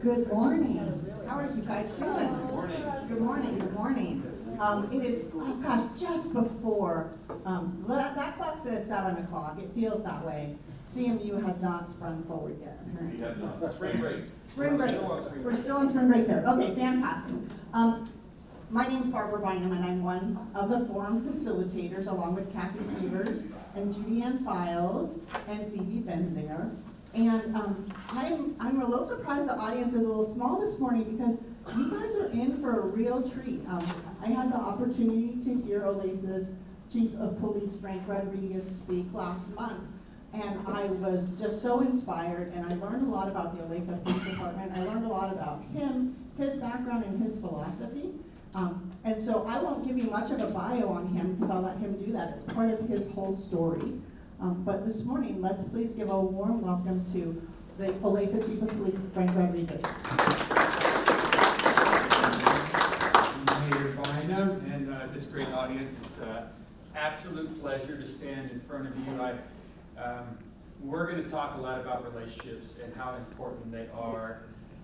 Good morning. How are you guys doing? Good morning. Good morning. Good morning. It is, oh gosh, just before, that clock says 7 o'clock. It feels that way. CMU has not sprung forward yet. We have not. Spring break. Spring break. We're still on spring break there. Okay, fantastic. My name's Barbara Bynum, and I'm one of the forum facilitators, along with Kathy Peters and Judy Ann Files and Phoebe Benzinger. And I'm a little surprised the audience is a little small this morning because you guys are in for a real treat. I had the opportunity to hear Olathe's Chief of Police, Frank Rodriguez, speak last month. And I was just so inspired, and I learned a lot about the Olathe Police Department. I learned a lot about him, his background, and his philosophy. And so I won't give you much of a bio on him because I'll let him do that. It's part of his whole story. But this morning, let's please give a warm welcome to the Olathe Chief of Police, Frank Rodriguez. Mayor Bynum and this great audience. It's an absolute pleasure to stand in front of you. We're going to talk a lot about relationships and how important they are.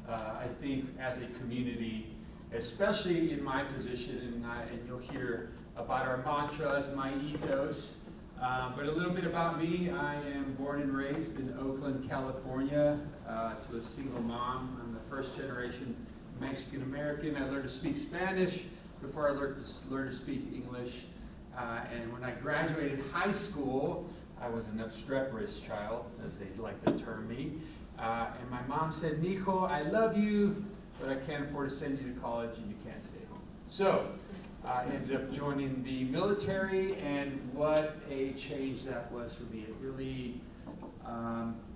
I think as a community, especially in my position, and you'll hear about our mantras, my ethos. But a little bit about me. I am born and raised in Oakland, California, to a single mom. I'm the first generation Mexican American. I learned to speak Spanish before I learned to speak English. And when I graduated high school, I was an obstreperous child, as they like to term me. And my mom said, "Mijo, I love you, but I can't afford to send you to college and you can't stay home." So I ended up joining the military, and what a change that was for me. It really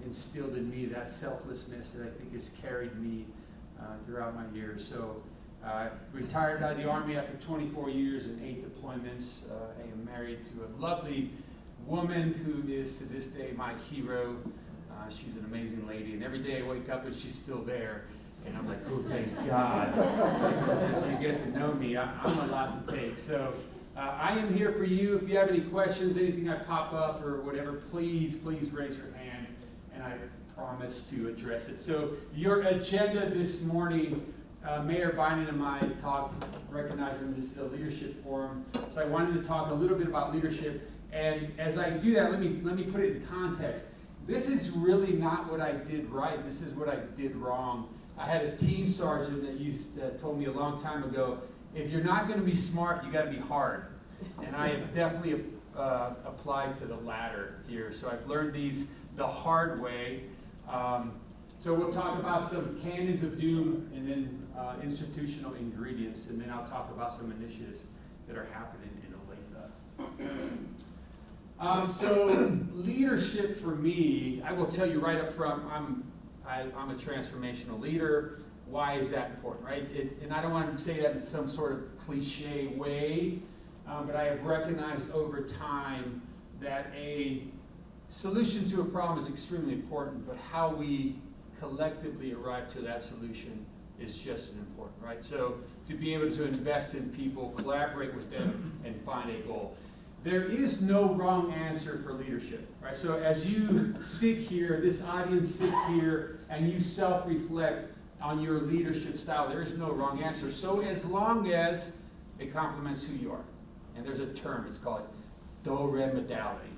instilled in me that selflessness that I think has carried me throughout my years. So I retired out of the Army after 24 years and 8 deployments. I am married to a lovely woman who is to this day my hero. She's an amazing lady, and every day I wake up and she's still there. And I'm like, oh, thank God. Because if you get to know me, I'm a lot to take. So I am here for you. If you have any questions, anything I pop up or whatever, please raise your hand, and I promise to address it. So your agenda this morning, Mayor Bynum and I talked, recognizing this is a leadership forum. So I wanted to talk a little bit about leadership. And as I do that, let me put it in context. This is really not what I did right. This is what I did wrong. I had a team sergeant that told me a long time ago, if you're not going to be smart, you got to be hard. And I have definitely applied to the latter here. So I've learned these the hard way. So we'll talk about some canons of doom and then institutional ingredients, and then I'll talk about some initiatives that are happening in Olathe. So leadership for me, I will tell you right up front, I'm a transformational leader. Why is that important, right? And I don't want to say that in some sort of cliche way, but I have recognized over time that a solution to a problem is extremely important, but how we collectively arrive to that solution is just as important, right? So to be able to invest in people, collaborate with them, and find a goal. There is no wrong answer for leadership, right? So as you sit here, this audience sits here, and you self-reflect on your leadership style, there is no wrong answer. So as long as it complements who you are. And there's a term, it's called do-re modality,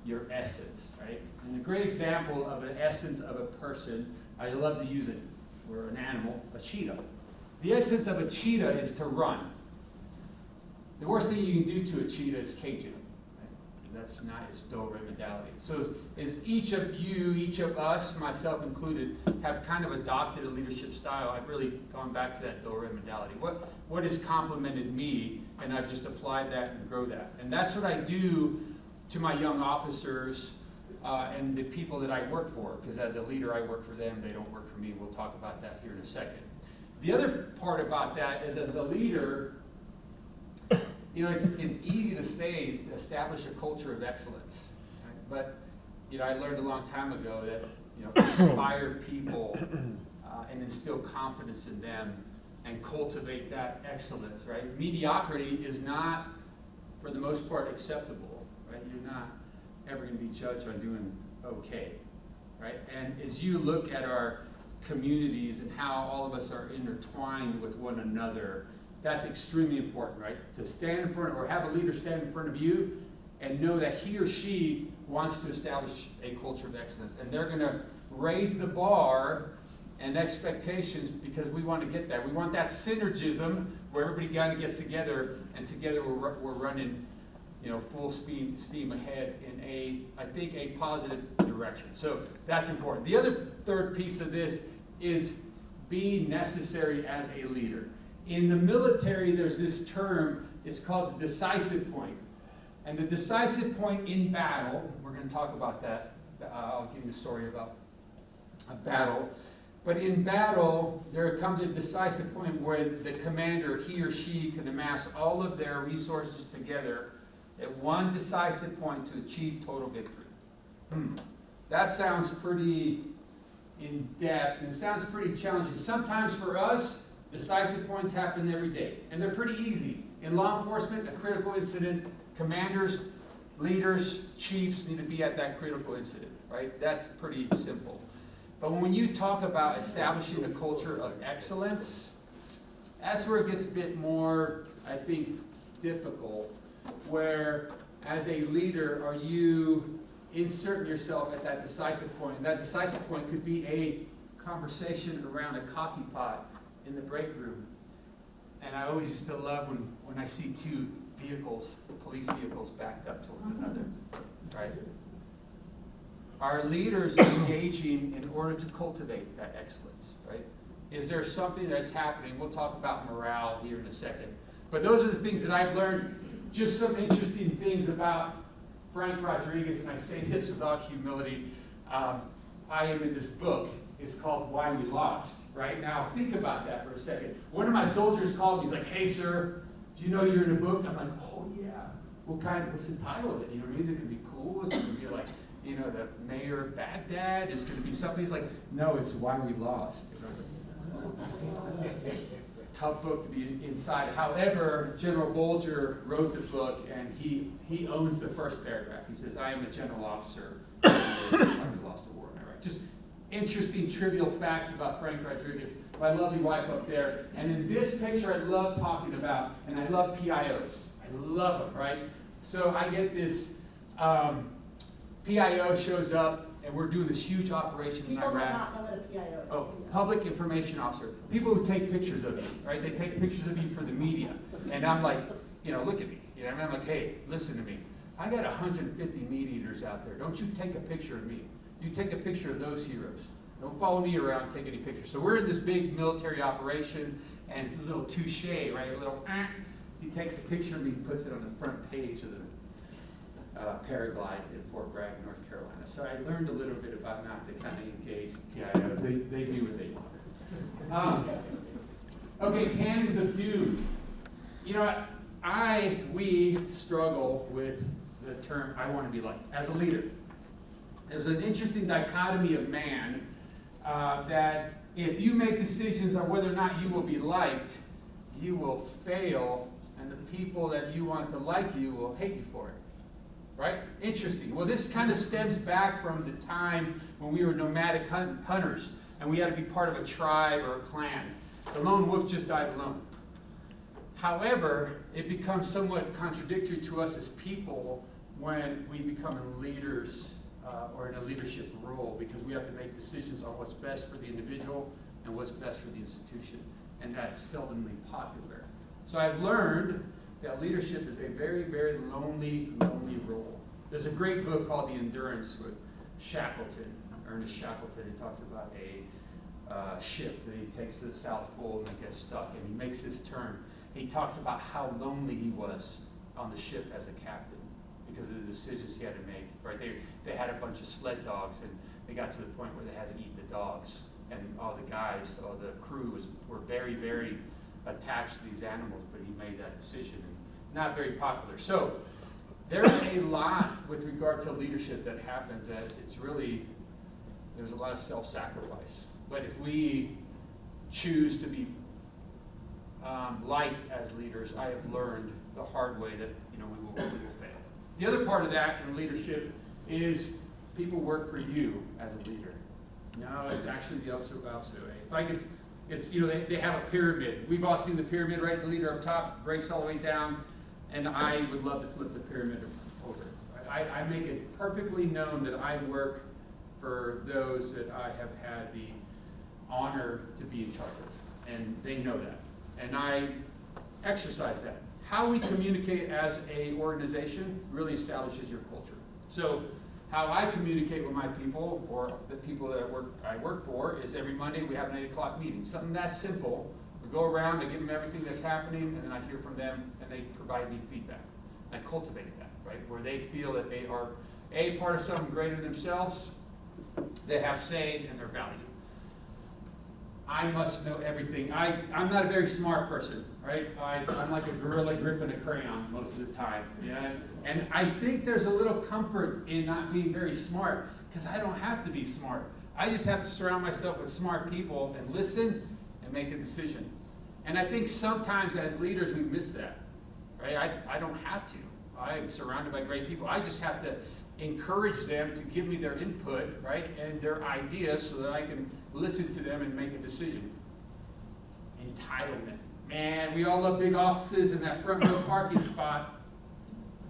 your essence, right? And a great example of an essence of a person, I love to use it for an animal, a cheetah. The essence of a cheetah is to run. The worst thing you can do to a cheetah is cage it. Right? That's not its do-re modality. So as each of you, each of us, myself included, have kind of adopted a leadership style, I've really gone back to that do-re modality. What has complemented me, and I've just applied that and grow that. And that's what I do to my young officers and the people that I work for, because as a leader I work for them, they don't work for me. We'll talk about that here in a second. The other part about that is, as a leader, you know, it's easy to say to establish a culture of excellence, right? But you know, I learned a long time ago that inspire people and instill confidence in them and cultivate that excellence, right? Mediocrity is not, for the most part, acceptable, right? You're not ever going to be judged on doing okay, right? And as you look at our communities and how all of us are intertwined with one another. That's extremely important, right? To stand in front, or have a leader stand in front of you and know that he or she wants to establish a culture of excellence. And they're going to raise the bar and expectations because we want to get there. We want that synergism where everybody kind of gets together, and together we're running, full steam ahead in I think a positive direction. So that's important. The other third piece of this is be necessary as a leader. In the military, there's this term, it's called the decisive point. And the decisive point in battle, we're going to talk about that. I'll give you a story about a battle. But in battle, there comes a decisive point where the commander, he or she, can amass all of their resources together at one decisive point to achieve total victory. That sounds pretty in-depth, and it sounds pretty challenging. Sometimes for us, decisive points happen every day, and they're pretty easy. In law enforcement, a critical incident, commanders, leaders, chiefs need to be at that critical incident, right? That's pretty simple. But when you talk about establishing a culture of excellence, that's where it gets a bit more, I think, difficult, where as a leader, are you inserting yourself at that decisive point? And that decisive point could be a conversation around a coffee pot in the break room. And I always used to love when I see two vehicles, police vehicles, backed up to one another, right? Are leaders engaging in order to cultivate that excellence, right? Is there something that's happening? We'll talk about morale here in a second. But those are the things that I've learned. Just some interesting things about Frank Rodriguez, and I say this with all humility. I am in this book. It's called Why We Lost, right? Now, think about that for a second. One of my soldiers called me. He's like, "Hey, sir, do you know you're in a book?" I'm like, "Oh, yeah. What's the title of it? Is it going to be cool? Is it going to be like, the mayor of Baghdad? Is it going to be something?" He's like, "No, it's Why We Lost." And I was like, tough book to be inside. However, General Bolger wrote the book, and he owns the first paragraph. He says, "I am a general officer why we lost the war in Iraq." Just interesting, trivial facts about Frank Rodriguez, my lovely wife up there. And in this picture, I love talking about, and I love PIOs. I love them, right? So I get this PIO shows up, and we're doing this huge operation in Iraq. People might not know what a PIO is. Oh, public information officer. People who take pictures of you, right? They take pictures of you for the media. And I'm like, look at me. And I'm like, "Hey, listen to me. I got 150 meat eaters out there. Don't you take a picture of me. You take a picture of those heroes. Don't follow me around and take any pictures." So we're in this big military operation, and a little touche, right? He takes a picture of me and puts it on the front page of the paraglide in Fort Bragg, North Carolina. So I learned a little bit about not to kind of engage PIOs. They do what they want. Okay, cannons of doom. We struggle with the term "I want to be liked" as a leader. There's an interesting dichotomy of man that if you make decisions on whether or not you will be liked, you will fail, and the people that you want to like you will hate you for it. Right? Interesting. Well, this kind of stems back from the time when we were nomadic hunters, and we had to be part of a tribe or a clan. The lone wolf just died alone. However, it becomes somewhat contradictory to us as people when we become leaders or in a leadership role, because we have to make decisions on what's best for the individual and what's best for the institution, and that's seldomly popular. So I've learned that leadership is a very, very lonely role. There's a great book called The Endurance with Ernest Shackleton. He talks about a ship that he takes to the South Pole and it gets stuck, and he makes this turn. He talks about how lonely he was on the ship as a captain because of the decisions he had to make. Right? They had a bunch of sled dogs, and they got to the point where they had to eat the dogs, and all the crew were very, very attached to these animals, but he made that decision, and not very popular. So there's a lot with regard to leadership that happens that there's a lot of self-sacrifice. But if we choose to be liked as leaders, I have learned the hard way that we will fail. The other part of that in leadership is people work for you as a leader. No, it's actually the opposite way. If I could, it's, they have a pyramid. We've all seen the pyramid, right? The leader up top breaks all the way down, and I would love to flip the pyramid over. I make it perfectly known that I work for those that I have had the honor to be in charge of, and they know that. And I exercise that. How we communicate as an organization really establishes your culture. So how I communicate with my people, or the people that I work for, is every Monday we have an 8 o'clock meeting. Something that simple. We go around, I give them everything that's happening, and then I hear from them, and they provide me feedback. I cultivate that, right? Where they feel that they are a part of something greater than themselves, they have say, and they're valued. I must know everything. I'm not a very smart person, right? I'm like a gorilla gripping a crayon most of the time. Yeah? And I think there's a little comfort in not being very smart, because I don't have to be smart. I just have to surround myself with smart people and listen and make a decision. And I think sometimes as leaders we miss that, right? I don't have to. I'm surrounded by great people. I just have to encourage them to give me their input, right, and their ideas so that I can listen to them and make a decision. Entitlement. Man, we all love big offices and that front row parking spot,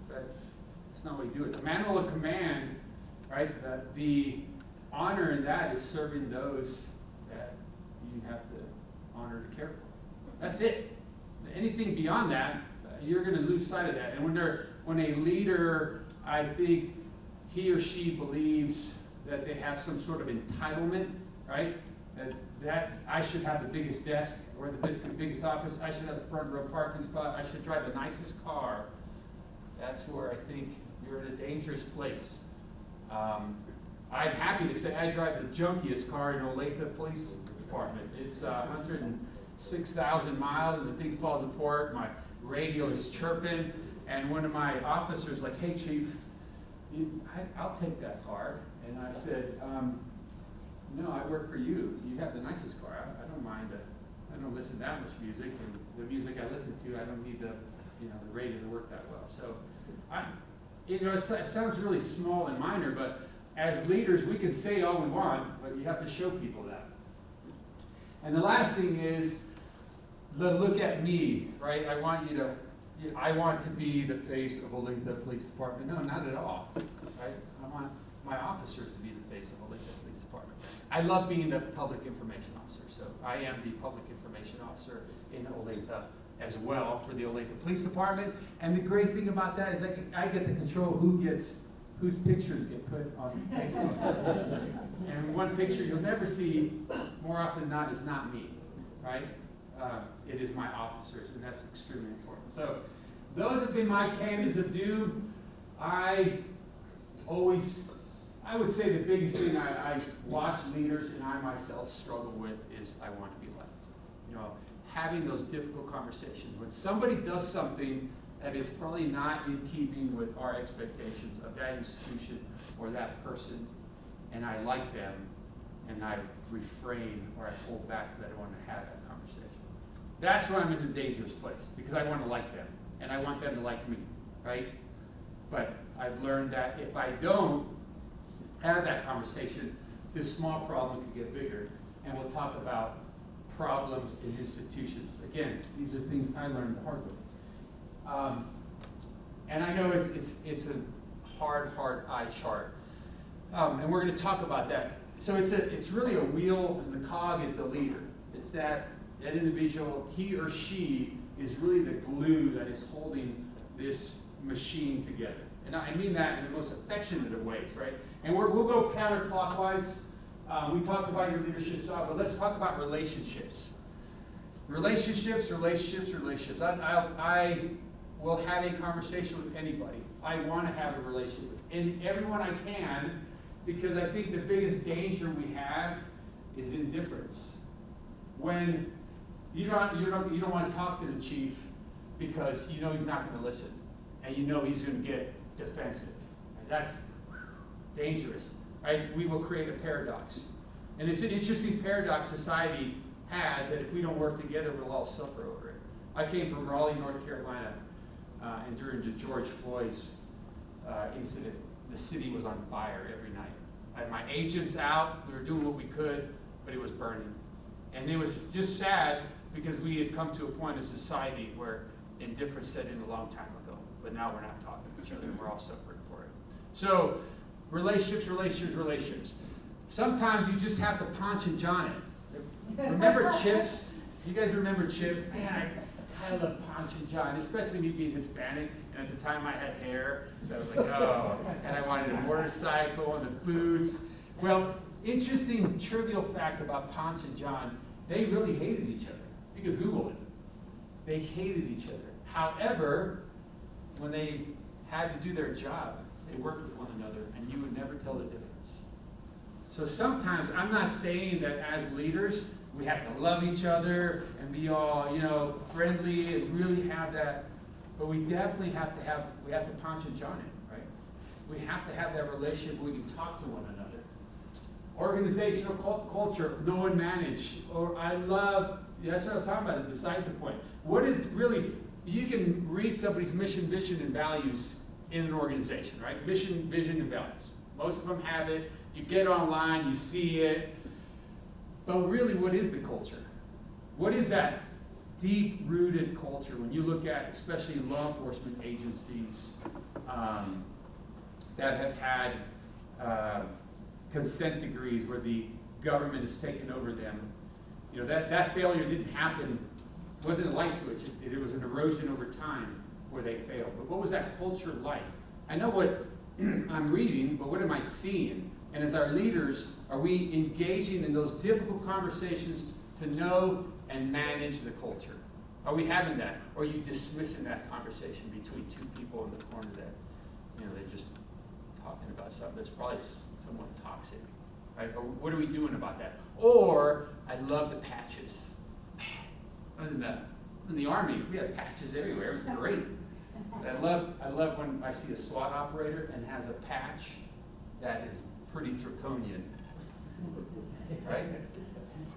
but that's not what we do it. The manual of command, right, the honor in that is serving those that you have to honor to care for. That's it. Anything beyond that, you're going to lose sight of that. And when a leader, I think, he or she believes that they have some sort of entitlement, right? That I should have the biggest desk or the biggest office, I should have the front row parking spot, I should drive the nicest car. That's where I think you're in a dangerous place. I'm happy to say I drive the junkiest car in Olathe Police Department. It's 106,000 miles, and the thing falls apart, my radio is chirping, and one of my officers like, hey chief, I'll take that car. And I said, no, I work for you. You have the nicest car. I don't mind I don't listen to that much music, and the music I listen to, I don't need the radio to work that well. So, it sounds really small and minor, but as leaders, we can say all we want, but you have to show people that. And the last thing is, look at me, right? I want to be the face of the police department. No, not at all, right? I want my officers to be the face of Olathe Police Department. I love being the public information officer, so I am the public information officer in Olathe as well for the Olathe Police Department. And the great thing about that is I get to control whose pictures get put on Facebook. And one picture you'll never see, more often than not, is not me, right? It is my officers, and that's extremely important. So those have been my candidates of doom. I would say the biggest thing I watch leaders and I myself struggle with is I want to be liked. Having those difficult conversations. When somebody does something that is probably not in keeping with our expectations of that institution or that person, and I like them, and I refrain or I pull back because I don't want to have that conversation. That's where I'm in a dangerous place, because I want to like them, and I want them to like me, right? But I've learned that if I don't have that conversation, this small problem could get bigger. And we'll talk about problems in institutions. Again, these are things I learned the hard way. And I know it's a hard eye chart. And we're going to talk about that. So it's really a wheel, and the cog is the leader. It's that individual, he or she is really the glue that is holding this machine together. And I mean that in the most affectionate of ways, right? And we'll go counterclockwise. We talked about your leadership style, but let's talk about relationships. Relationships. I will have a conversation with anybody. I want to have a relationship with everyone I can, because I think the biggest danger we have is indifference. When you don't want to talk to the chief because you know he's not going to listen, and you know he's going to get defensive. And that's dangerous, right? We will create a paradox. And it's an interesting paradox society has, that if we don't work together, we'll all suffer over it. I came from Raleigh, North Carolina, and during the George Floyd's incident, the city was on fire every night. I had my agents out, we were doing what we could, but it was burning. And it was just sad because we had come to a point in society where indifference set in a long time ago, but now we're not talking to each other, and we're all suffering for it. So, relationships. Sometimes you just have to Ponch and John it. Remember Chips? You guys remember Chips? Man, I love Ponch and John, especially me being Hispanic, and at the time I had hair, so I was like, oh, and I wanted a motorcycle and the boots. Well, interesting trivial fact about Ponch and John, they really hated each other. You could Google it. They hated each other. However, when they had to do their job, they worked with one another, and you would never tell the difference. So sometimes, I'm not saying that as leaders, we have to love each other and be all, friendly and really have that, but we definitely have to Ponch and John it, right? We have to have that relationship where we can talk to one another. Organizational culture, know and manage. Or that's what I was talking about, a decisive point. What is really, you can read somebody's mission, vision, and values in an organization, right? Mission, vision, and values. Most of them have it. You get online, you see it. But really, what is the culture? What is that deep-rooted culture when you look at, especially law enforcement agencies that have had consent degrees where the government has taken over them? That failure didn't happen, wasn't a light switch. It was an erosion over time where they failed. But what was that culture like? I know what I'm reading, but what am I seeing? And as our leaders, are we engaging in those difficult conversations to know and manage the culture? Are we having that? Or are you dismissing that conversation between two people in the corner that, they're just talking about something that's probably somewhat toxic, right? Or what are we doing about that? Or, I love the patches. Man, I was in the Army, we had patches everywhere, it was great. But I love when I see a SWAT operator and has a patch that is pretty draconian, right?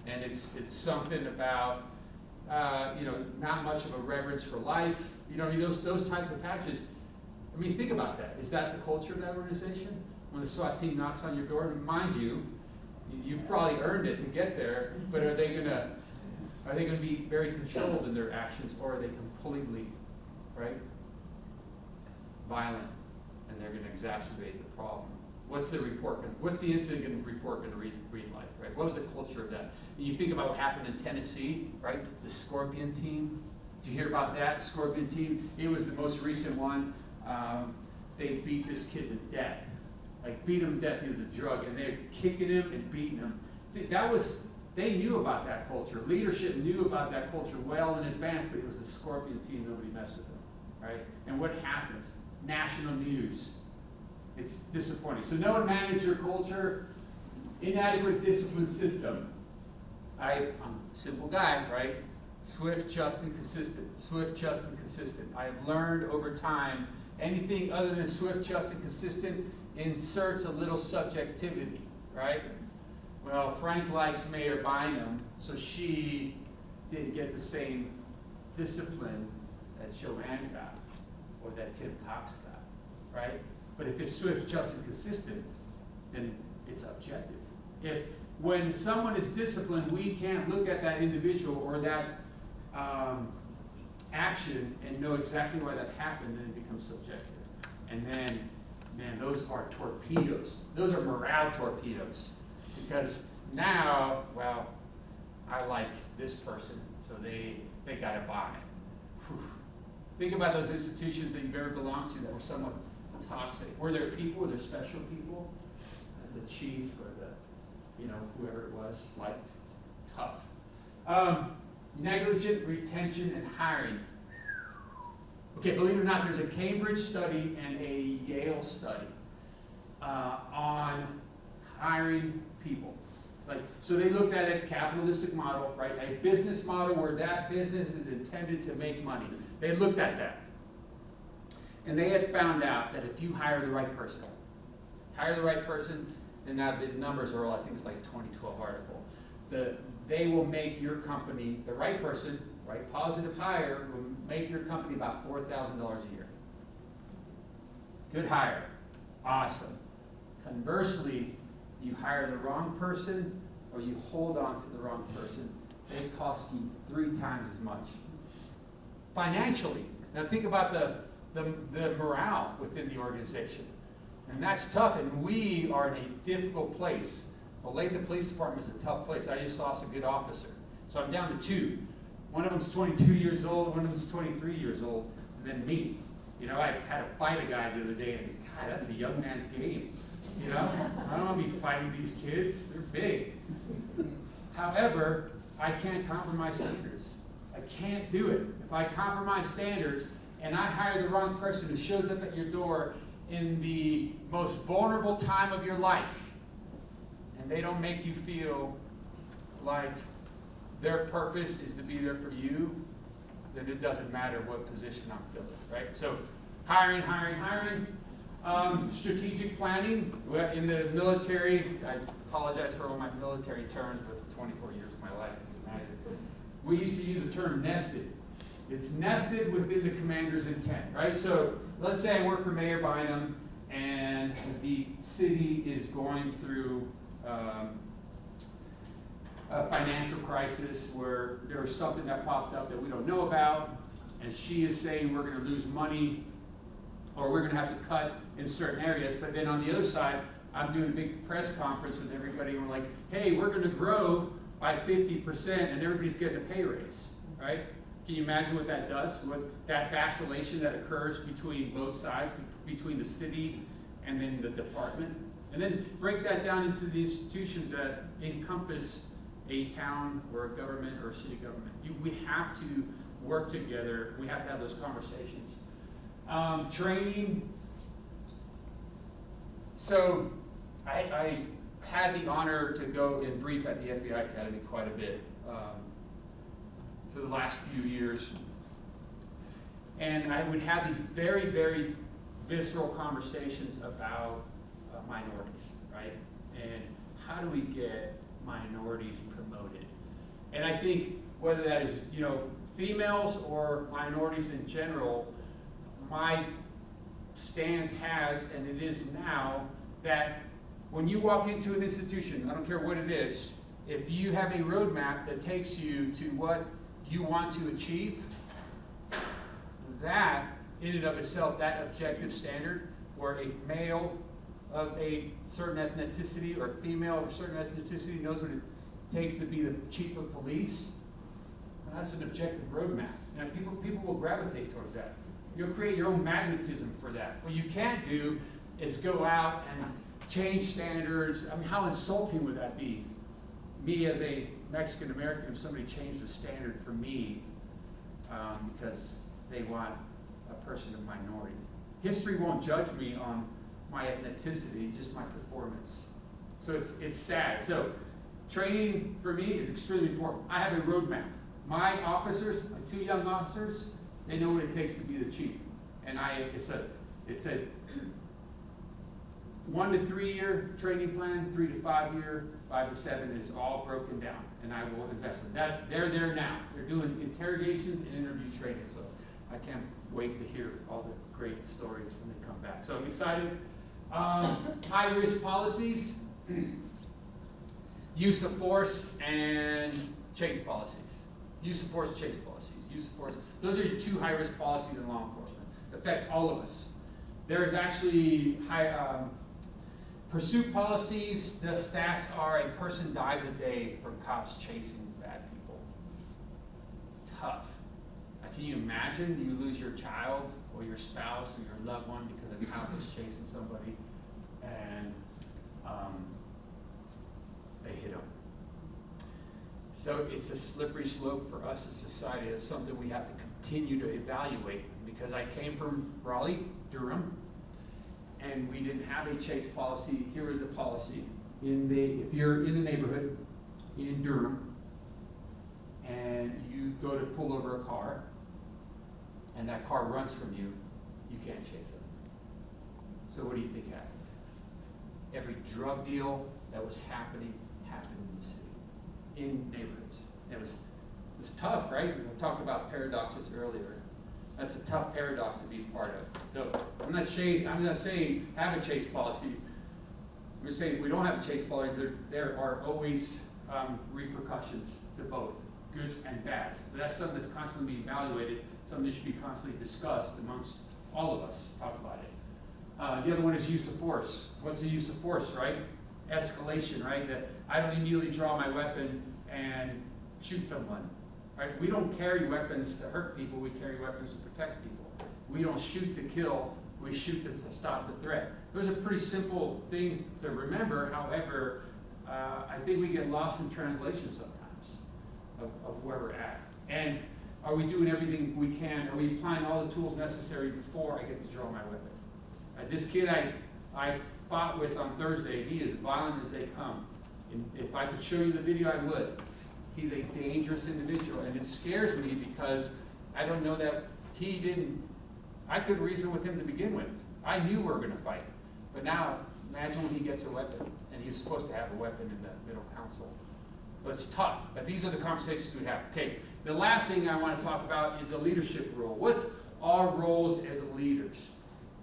And it's something about, not much of a reverence for life. Those types of patches. I mean, think about that. Is that the culture of that organization? When the SWAT team knocks on your door, mind you, you've probably earned it to get there, but are they gonna be very controlled in their actions, or are they completely, right, violent, and they're gonna exacerbate the problem? What's the incident report gonna read like, right? What was the culture of that? And you think about what happened in Tennessee, right? The Scorpion team. Did you hear about that? Scorpion team. It was the most recent one. They beat this kid to death. Like, beat him to death. He was a drug, and they're kicking him and beating him. They knew about that culture. Leadership knew about that culture well in advance, but it was the Scorpion team. Nobody messed with them, right? And what happens? National news. It's disappointing. So know and manage your culture. Inadequate discipline system. I'm a simple guy, right? Swift, just, and consistent. Swift, just, and consistent. I have learned over time, anything other than swift, just, and consistent inserts a little subjectivity, right? Well, Frank likes Mayor Bynum, so she didn't get the same discipline that Joanne got or that Tim Cox got, right? But if it's swift, just, and consistent, then it's objective. If when someone is disciplined, we can't look at that individual or that action and know exactly why that happened, then it becomes subjective. And then, man, those are torpedoes. Those are morale torpedoes. Because now, well, I like this person, so they got to buy it. Whew. Think about those institutions that you've ever belonged to that were somewhat toxic. Were there special people? The chief or whoever it was, liked, tough. Negligent retention and hiring. Okay, believe it or not, there's a Cambridge study and a Yale study on hiring people. So they looked at a capitalistic model, right? A business model where that business is intended to make money. They looked at that. And they had found out that if you hire the right person, and now the numbers are all, I think it's like a 2012 article, they will make your company, the right person, right, positive hire, will make your company about $4,000 a year. Good hire. Awesome. Conversely, you hire the wrong person or you hold on to the wrong person, they cost you 3 times as much. Financially. Now think about the morale within the organization. And that's tough, and we are in a difficult place. Olathe Police Department is a tough place. I just lost a good officer. So I'm down to 2. One of them's 22 years old, one of them's 23 years old, and then me. You know, I had to fight a guy the other day, and God, that's a young man's game. You know, I don't want to be fighting these kids. They're big. However, I can't compromise standards. I can't do it. If I compromise standards and I hire the wrong person who shows up at your door in the most vulnerable time of your life, and they don't make you feel like their purpose is to be there for you, then it doesn't matter what position I'm filling, right? So hiring. Strategic planning. In the military, I apologize for all my military terms, but 24 years of my life, you can imagine. We used to use the term nested. It's nested within the commander's intent, right? So let's say I work for Mayor Bynum and the city is going through a financial crisis where there was something that popped up that we don't know about, and she is saying we're going to lose money or we're going to have to cut in certain areas. But then on the other side, I'm doing a big press conference with everybody and we're like, hey, we're going to grow by 50% and everybody's getting a pay raise, right? Can you imagine what that does? What that vacillation that occurs between both sides, between the city and then the department? And then break that down into the institutions that encompass a town or a government or a city government. We have to work together. We have to have those conversations. Training. So I had the honor to go and brief at the FBI Academy quite a bit for the last few years. And I would have these very, very visceral conversations about minorities, right? And how do we get minorities promoted? And I think whether that is, females or minorities in general, my stance has, and it is now, that when you walk into an institution, I don't care what it is, if you have a roadmap that takes you to what you want to achieve, that in and of itself, that objective standard, where a male of a certain ethnicity or female of a certain ethnicity knows what it takes to be the chief of police, that's an objective roadmap. And people will gravitate towards that. You'll create your own magnetism for that. What you can't do is go out and change standards. I mean, how insulting would that be? Me as a Mexican American, if somebody changed the standard for me because they want a person of minority. History won't judge me on my ethnicity, just my performance. So it's sad. So training for me is extremely important. I have a roadmap. My officers, my 2 young officers, they know what it takes to be the chief. And it's a 1 to 3 year training plan, 3 to 5 year, 5 to 7 is all broken down. And I will invest in that. They're there now. They're doing interrogations and interview training. So I can't wait to hear all the great stories when they come back. So I'm excited. High risk policies, use of force, and chase policies. Use of force, chase policies. Use of force. Those are your 2 high risk policies in law enforcement. Affect all of us. There is actually pursuit policies. The stats are a person dies a day from cops chasing bad people. Tough. Can you imagine you lose your child or your spouse or your loved one because a cop is chasing somebody and they hit them? So it's a slippery slope for us as a society. It's something we have to continue to evaluate, because I came from Raleigh, Durham, and we didn't have a chase policy. Here is the policy. If you're in a neighborhood in Durham and you go to pull over a car and that car runs from you, you can't chase it. So what do you think happened? Every drug deal that was happened in the city, in neighborhoods. It was tough, right? We talked about paradoxes earlier. That's a tough paradox to be part of. So I'm not saying have a chase policy. I'm just saying, if we don't have a chase policy, there are always repercussions to both, goods and bads. But that's something that's constantly being evaluated, something that should be constantly discussed amongst all of us, talk about it. The other one is use of force. What's the use of force, right? Escalation, right? That I don't immediately draw my weapon and shoot someone, right? We don't carry weapons to hurt people, we carry weapons to protect people. We don't shoot to kill, we shoot to stop the threat. Those are pretty simple things to remember. However, I think we get lost in translation sometimes of where we're at. And are we doing everything we can? Are we applying all the tools necessary before I get to draw my weapon? This kid I fought with on Thursday, he is violent as they come. And if I could show you the video, I would. He's a dangerous individual, and it scares me because I don't know that I couldn't reason with him to begin with. I knew we were going to fight. But now, imagine when he gets a weapon, and he's supposed to have a weapon in the middle council. But it's tough, but these are the conversations we have. Okay, the last thing I want to talk about is the leadership role. What's our roles as leaders?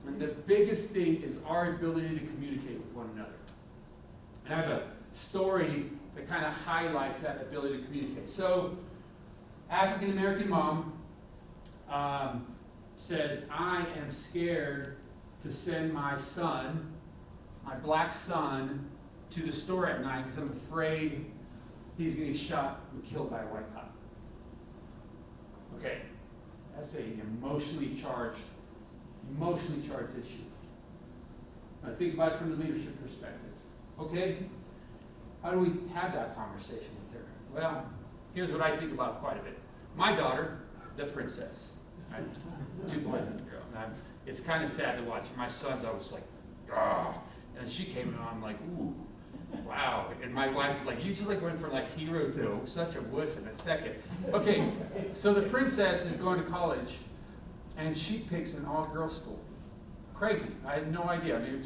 And the biggest thing is our ability to communicate with one another. And I have a story that kind of highlights that ability to communicate. So, African American mom says, I am scared to send my son, my black son, to the store at night because I'm afraid he's going to get shot and killed by a white cop. Okay, that's an emotionally charged issue. Now think about it from the leadership perspective. Okay, how do we have that conversation with her? Well, here's what I think about quite a bit. My daughter, the princess. Right? 2 boys and a girl. Now, it's kind of sad to watch. My son's always like, ah, and she came in and I'm like, ooh, wow. And my wife's like, you just like went from like hero to such a wuss in a second. Okay, so the princess is going to college, and she picks an all-girls school. Crazy. I had no idea. I mean,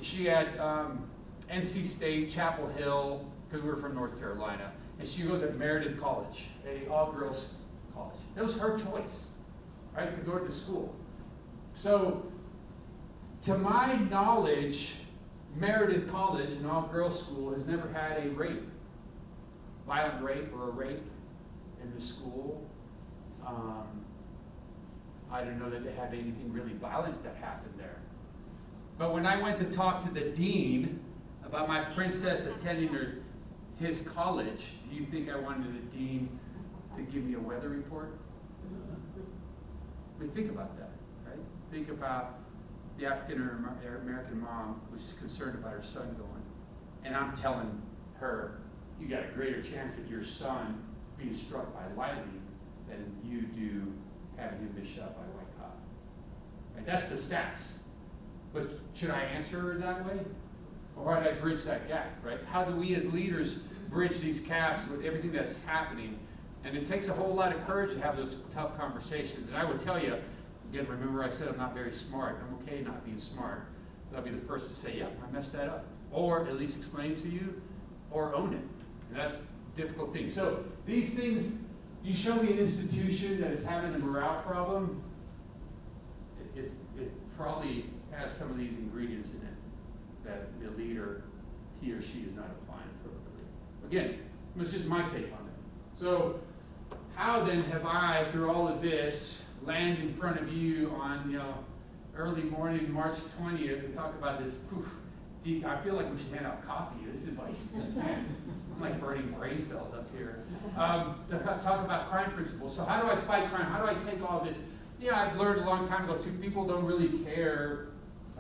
she had NC State, Chapel Hill, because we were from North Carolina, and she goes at Meredith College, a all-girls college. That was her choice, right, to go to school. So, to my knowledge, Meredith College, an all-girls school, has never had a violent rape or a rape in the school. I didn't know that they had anything really violent that happened there. But when I went to talk to the dean about my princess attending his college, do you think I wanted the dean to give me a weather report? I mean, think about that, right? Think about the African American mom who's concerned about her son going. And I'm telling her, you got a greater chance of your son being struck by lightning than you do having him be shot by a white cop. Right? That's the stats. But should I answer her that way? Or how do I bridge that gap, right? How do we as leaders bridge these gaps with everything that's happening? And it takes a whole lot of courage to have those tough conversations. And I will tell you, again, remember I said I'm not very smart. I'm okay not being smart. But I'll be the first to say, yeah, I messed that up. Or at least explain it to you, or own it. And that's a difficult thing. So these things, you show me an institution that is having a morale problem, it probably has some of these ingredients in it that the leader, he or she is not applying appropriately. Again, it's just my take on it. So how then have I, through all of this, land in front of you on early morning, March 20th, to talk about this deep, I feel like we should hand out coffee. This is like intense. I'm like burning brain cells up here. To talk about crime principles. So how do I fight crime? How do I take all this? I've learned a long time ago too, people don't really care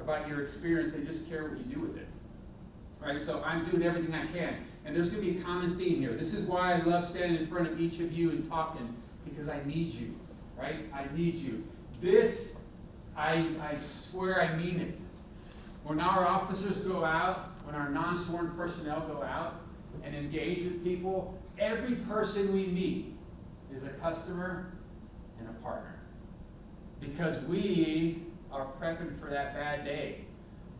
about your experience, they just care what you do with it. Right? So I'm doing everything I can. And there's going to be a common theme here. This is why I love standing in front of each of you and talking, because I need you. Right? I need you. This, I swear I mean it. When our officers go out, when our non-sworn personnel go out and engage with people, every person we meet is a customer and a partner. Because we are prepping for that bad day.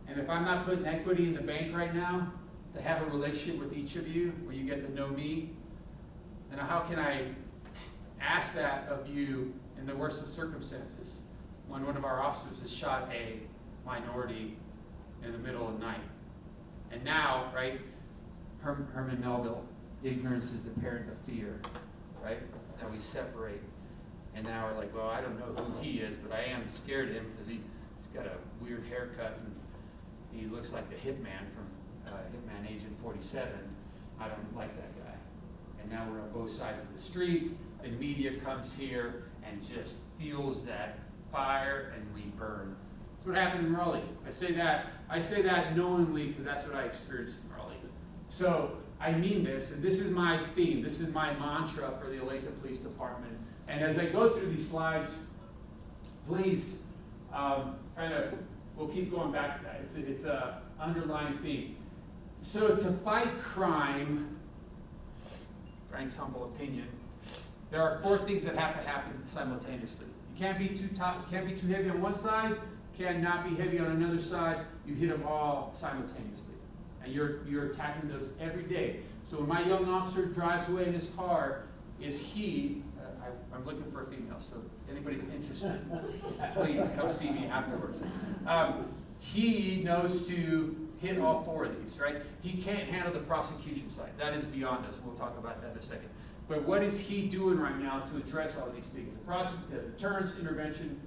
And if I'm not putting equity in the bank right now to have a relationship with each of you where you get to know me, then how can I ask that of you in the worst of circumstances when one of our officers has shot a minority in the middle of the night? And now, right, Herman Melville, ignorance is the parent of fear, right? Now we separate. And now we're like, well, I don't know who he is, but I am scared of him because he's got a weird haircut and he looks like the Hitman from Hitman Agent 47. I don't like that guy. And now we're on both sides of the street. The media comes here and just fuels that fire and we burn. That's what happened in Raleigh. I say that knowingly because that's what I experienced in Raleigh. So I mean this, and this is my theme. This is my mantra for the Olathe Police Department. And as I go through these slides, please we'll keep going back to that. It's a underlying theme. So to fight crime, Frank's humble opinion, there are 4 things that have to happen simultaneously. You can't be too heavy on one side, cannot be heavy on another side. You hit them all simultaneously. And you're attacking those every day. So when my young officer drives away in his car, I'm looking for a female, so if anybody's interested, please come see me afterwards. He knows to hit all 4 of these, right? He can't handle the prosecution side. That is beyond us. We'll talk about that in a second. But what is he doing right now to address all these things? The deterrence, intervention,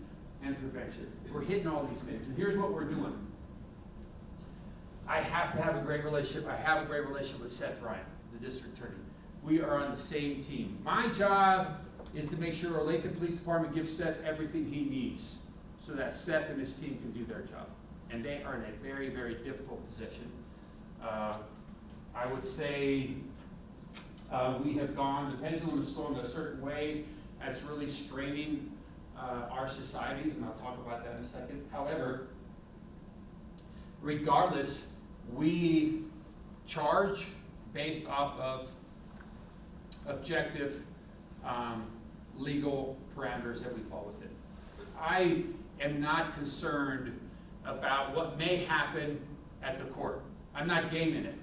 and prevention. We're hitting all these things. And here's what we're doing. I have to have a great relationship. I have a great relationship with Seth Ryan, the district attorney. We are on the same team. My job is to make sure Olathe Police Department gives Seth everything he needs so that Seth and his team can do their job. And they are in a very, very difficult position. I would say we have the pendulum has swung a certain way that's really straining our societies, and I'll talk about that in a second. However, regardless, we charge based off of objective legal parameters that we fall within. I am not concerned about what may happen at the court. I'm not gaming it,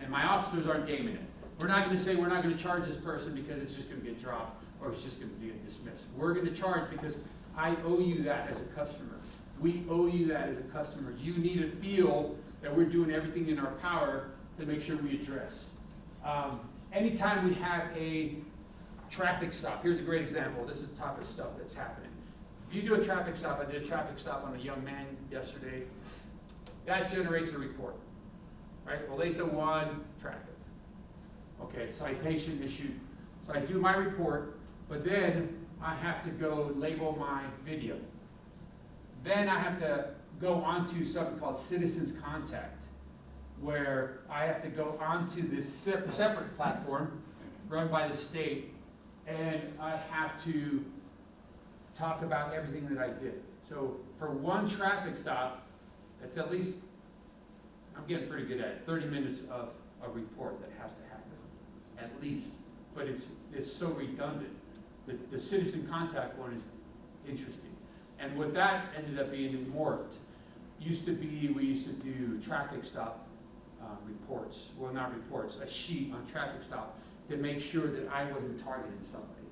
and my officers aren't gaming it. We're not going to say we're not going to charge this person because it's just going to get dropped or it's just going to be dismissed. We're going to charge because I owe you that as a customer. We owe you that as a customer. You need to feel that we're doing everything in our power to make sure we address. Anytime we have a traffic stop, here's a great example. This is the type of stuff that's happening. If you do a traffic stop, I did a traffic stop on a young man yesterday, that generates a report, right? Olathe 1, traffic. Okay, citation issued. So I do my report, but then I have to go label my video. Then I have to go onto something called Citizens Contact, where I have to go onto this separate platform run by the state, and I have to talk about everything that I did. So for one traffic stop, it's at least, I'm getting pretty good at it, 30 minutes of a report that has to happen, at least. But it's so redundant. The citizen contact one is interesting. And what that ended up being, it morphed. We used to do traffic stop reports, well, not reports, a sheet on traffic stop to make sure that I wasn't targeting somebody,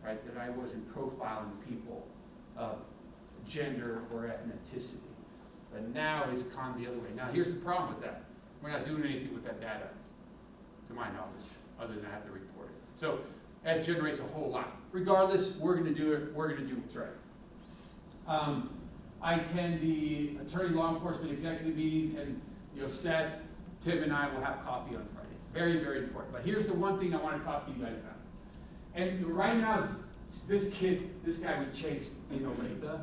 right? That I wasn't profiling people of gender or ethnicity. But now it's gone the other way. Now here's the problem with that. We're not doing anything with that data, to my knowledge, other than I have to report it. So that generates a whole lot. Regardless, we're going to do it. We're going to do what's right. I attend the attorney law enforcement executive meetings, and Seth, Tim, and I will have coffee on Friday. Very, very important. But here's the one thing I want to talk to you guys about. And right now, this guy we chased in Olathe.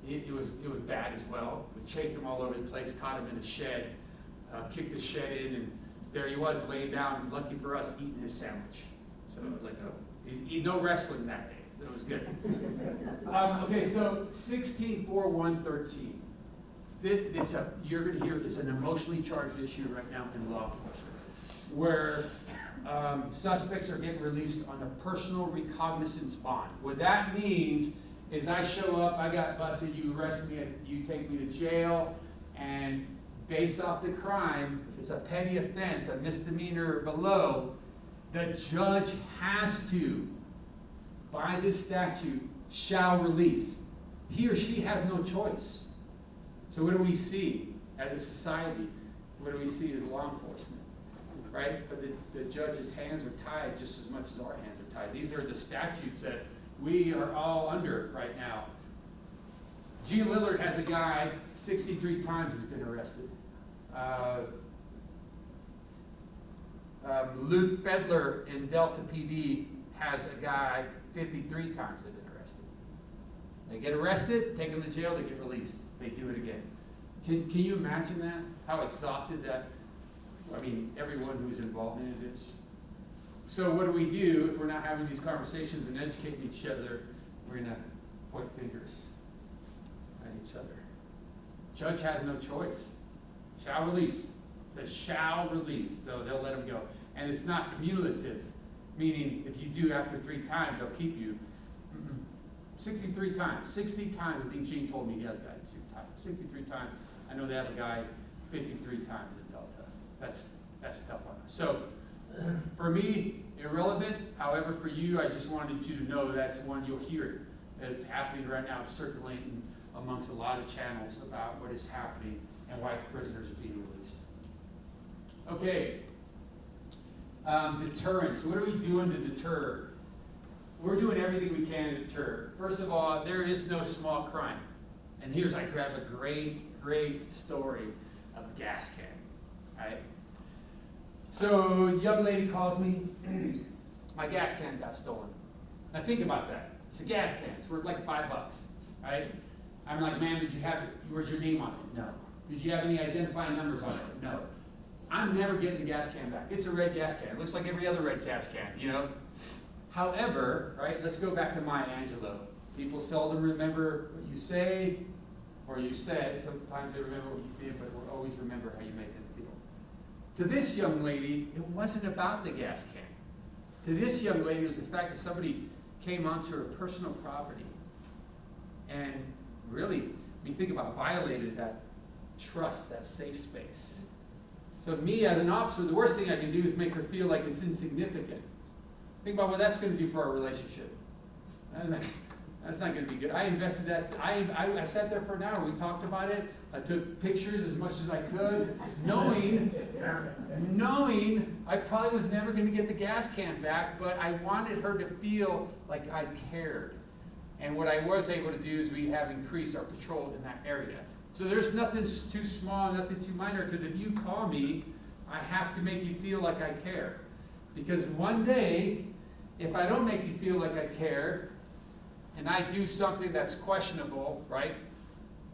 It was bad as well. We chased him all over the place, caught him in a shed, kicked the shed in, and there he was laying down, lucky for us, eating his sandwich. So no wrestling that day, so it was good. Okay, so 16-4-1-13. You're going to hear this, an emotionally charged issue right now in law enforcement, where suspects are getting released on a personal recognizance bond. What that means is I show up, I got busted, you arrest me, you take me to jail, and based off the crime, if it's a petty offense, a misdemeanor or below, the judge has to, by this statute, shall release. He or she has no choice. So what do we see as a society? what do we see as law enforcement, right? But the judge's hands are tied just as much as our hands are tied. These are the statutes that we are all under right now. G. Lillard has a guy 63 times has been arrested. Luke Fedler in Delta PD has a guy 53 times have been arrested. They get arrested, take them to jail, they get released. They do it again. Can you imagine that? How exhausted that, everyone who's involved in it is. So what do we do if we're not having these conversations and educating each other? We're going to point fingers at each other. Judge has no choice. Shall release. It says shall release, so they'll let him go. And it's not cumulative, meaning if you do after 3 times, they'll keep you. 63 times. 60 times, I think Gene told me he has a guy 63 times. I know they have a guy 53 times in Delta. That's tough on us. So for me, irrelevant. However, for you, I just wanted you to know that's one you'll hear that's happening right now, circulating amongst a lot of channels about what is happening and why prisoners are being released. Okay. Deterrence. What are we doing to deter? We're doing everything we can to deter. First of all, there is no small crime. And here's, I grab a great story of a gas can, right? So, a young lady calls me, my gas can got stolen. Now think about that. It's a gas can, it's worth like $5, right? I'm like, ma'am, where's your name on it? No. Did you have any identifying numbers on it? No. I'm never getting the gas can back. It's a red gas can. It looks like every other red gas can, you know? However, right, let's go back to Maya Angelou. People seldom remember what you say or you said. Sometimes they remember what you did, but we'll always remember how you made them feel. To this young lady, it wasn't about the gas can. To this young lady, it was the fact that somebody came onto her personal property and really, think about it, violated that trust, that safe space. So me as an officer, the worst thing I can do is make her feel like it's insignificant. Think about what that's going to do for our relationship. That's not going to be good. I invested that. I sat there for an hour. We talked about it. I took pictures as much as I could, knowing I probably was never going to get the gas can back, but I wanted her to feel like I cared. And what I was able to do is we have increased our patrol in that area. So there's nothing too small, nothing too minor, because if you call me, I have to make you feel like I care. Because one day, if I don't make you feel like I care, and I do something that's questionable, right?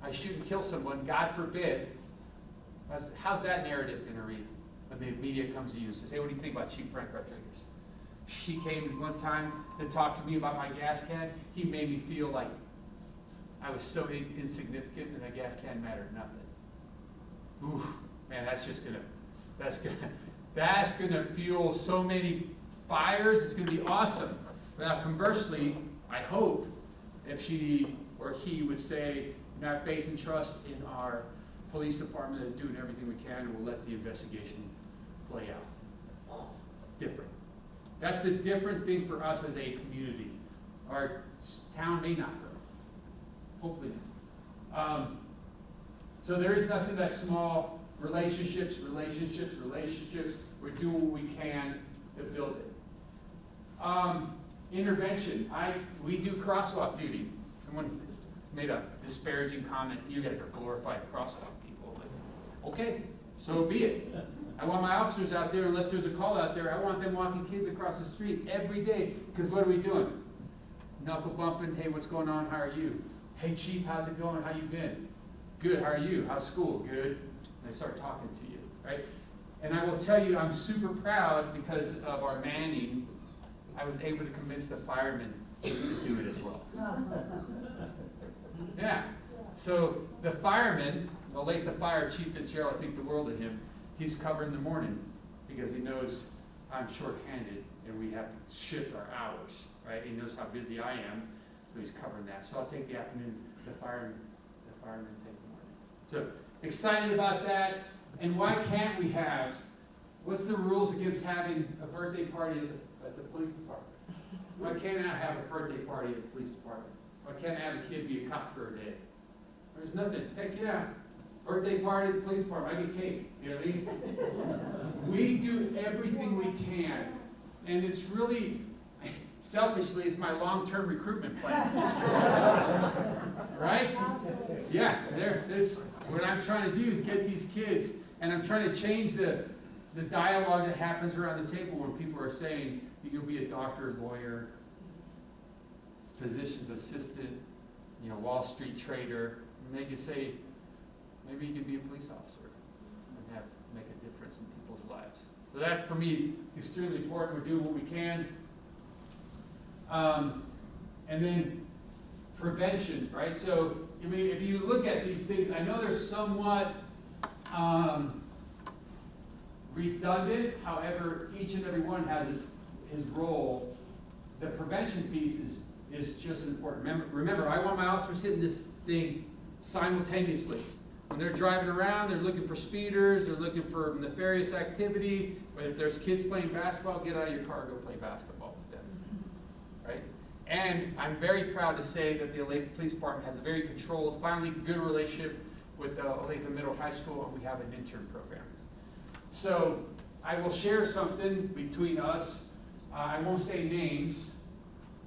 I shoot and kill someone, God forbid. How's that narrative going to read when the media comes to you and says, hey, what do you think about Chief Frank Rodriguez? She came one time to talk to me about my gas can. He made me feel like I was so insignificant and that gas can mattered nothing. Ooh, man, that's gonna fuel so many fires. It's gonna be awesome. Now, conversely, I hope if she or he would say, "We have faith and trust in our police department and doing everything we can, and we'll let the investigation play out." Different. That's a different thing for us as a community. Our town may not, though. Hopefully not. So there is nothing that small. Relationships. We're doing what we can to build it. Intervention. We do crosswalk duty. Someone made a disparaging comment. You guys are glorified crosswalk people. Like, okay, so be it. I want my officers out there, unless there's a call out there, I want them walking kids across the street every day. Because what are we doing? Knuckle bumping. Hey, what's going on? How are you? Hey, Chief, how's it going? How you been? Good. How are you? How's school? Good. And they start talking to you, right? And I will tell you, I'm super proud because of our manning. I was able to convince the firemen to do it as well. Yeah. So the fireman, the fire chief Fitzgerald, I think the world of him. He's covering the morning because he knows I'm short-handed and we have to shift our hours, right? He knows how busy I am, so he's covering that. So I'll take the afternoon, the firemen take the morning. So excited about that. And why can't we have, what's the rules against having a birthday party at the police department? Why can't I have a birthday party at the police department? Why can't I have a kid be a cop for a day? There's nothing. Heck yeah. Birthday party at the police department, I get cake, you know what I mean? We do everything we can, and it's really, selfishly, it's my long-term recruitment plan. Right? Yeah, what I'm trying to do is get these kids, and I'm trying to change the dialogue that happens around the table when people are saying, you can be a doctor, lawyer, physician's assistant, Wall Street trader, and they can say, maybe you can be a police officer and make a difference in people's lives. So that, for me, extremely important. We're doing what we can. And then prevention, right? So, if you look at these things, I know they're somewhat redundant. However, each and every one has his role. The prevention piece is just important. Remember, I want my officers hitting this thing simultaneously. When they're driving around, they're looking for speeders, they're looking for nefarious activity. But if there's kids playing basketball, get out of your car and go play basketball with them. Right? And I'm very proud to say that the Olathe Police Department has a very controlled, finally good relationship with Olathe Middle High School, and we have an intern program. So I will share something between us. I won't say names.